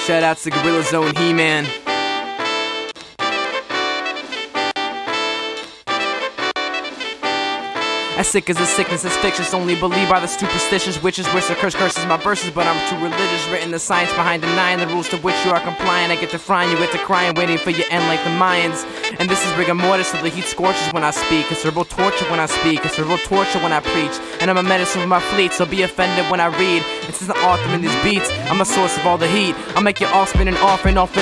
Shoutouts to Gorilla Zone He-Man. As sick as a sickness, as fictitious, only believed by the superstitious witches. Wish the curses my verses, but I'm too religious. Written the science behind denying the rules to which you are compliant. I get to frying, you get to crying, waiting for your end like the Mayans. And this is Rigamortis, so the heat scorches when I speak. It's verbal torture when I speak, it's verbal torture when I preach. And I'm a medicine with my fleet, so be offended when I read. And since I'm author in these beats, I'm a source of all the heat. I'll make you all spin and off and loft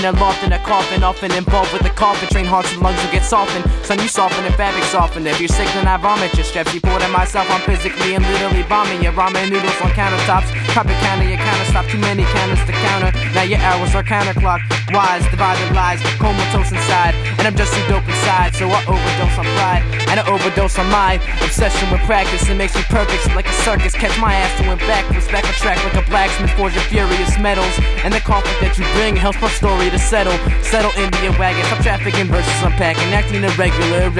in a coffin, often involved with the coffin. Train hearts and lungs will get softened. Son, you soften and fabric soften. If you're sick, then I vomit your straps. More than myself, I'm physically and literally bombing your ramen noodles on countertops. Copy counter, your counter stop, too many counters to counter. Now your hours are counterclockwise, divided lies, comatose inside. And I'm just too dope inside, so I overdose on pride. And I overdose on my obsession with practice. It makes me perfect, so like a circus. Catch my ass to went backwards, back on track like a blacksmith, forge your furious metals. And the conflict that you bring helps my story to settle. Settle into your wagon, stop trafficking versus unpacking. Acting irregular.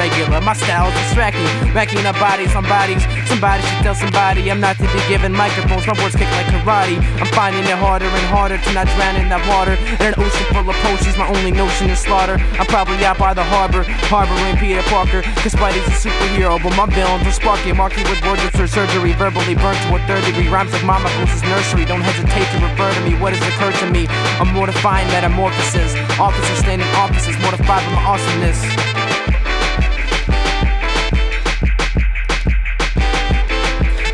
My style is distracting, racking up bodies on bodies. Somebody should tell somebody I'm not to be given microphones. My words kick like karate. I'm finding it harder and harder to not drown in that water. In an ocean full of potions, my only notion is slaughter. I'm probably out by the harbor, harboring Peter Parker. Cause Spidey's a superhero, but my villains are sparky. Marky with words for surgery, verbally burnt to a third degree. Rhymes like Mama Gose's nursery. Don't hesitate to refer to me. What has occurred to me? A mortifying metamorphosis. Officers standing offices, mortified by my awesomeness.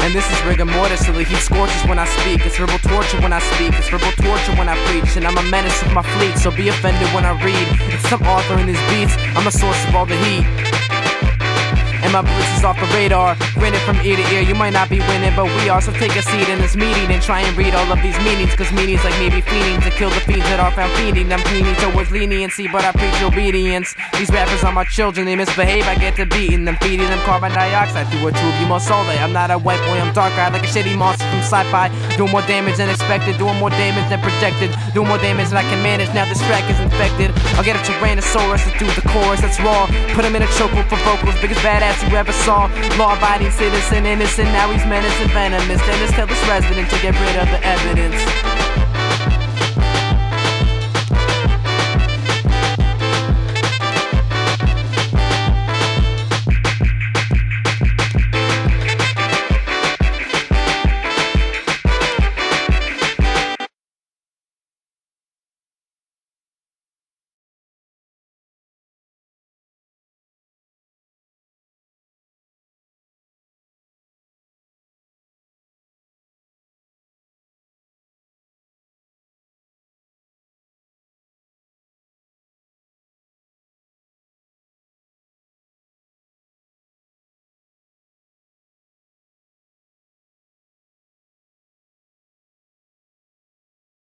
And this is Rigamortis, so the heat scorches when I speak. It's verbal torture when I speak, it's verbal torture when I preach. And I'm a menace with my fleet, so be offended when I read. It's some author in these beats, I'm a source of all the heat. And my blitz is off the radar, grinning from ear to ear. You might not be winning, but we are. So take a seat in this meeting and try and read all of these meanings. Cause meanings like me be fiending to kill the fiends that are found feeding. I'm leaning towards leniency, but I preach obedience. These rappers are my children, they misbehave, I get to beating them. Feeding them carbon dioxide through a tube, you must solve it. I'm not a white boy, I'm dark-eyed like a shitty monster from sci-fi. Doing more damage than expected, doing more damage than projected. Doing more damage than I can manage, now this track is infected. I'll get a Tyrannosaurus to do the chorus that's raw. Put him in a chokehold for vocals, biggest badass you ever saw. Law-abiding citizen, innocent, now he's menacing, venomous. Dentist tell this resident to get rid of the evidence.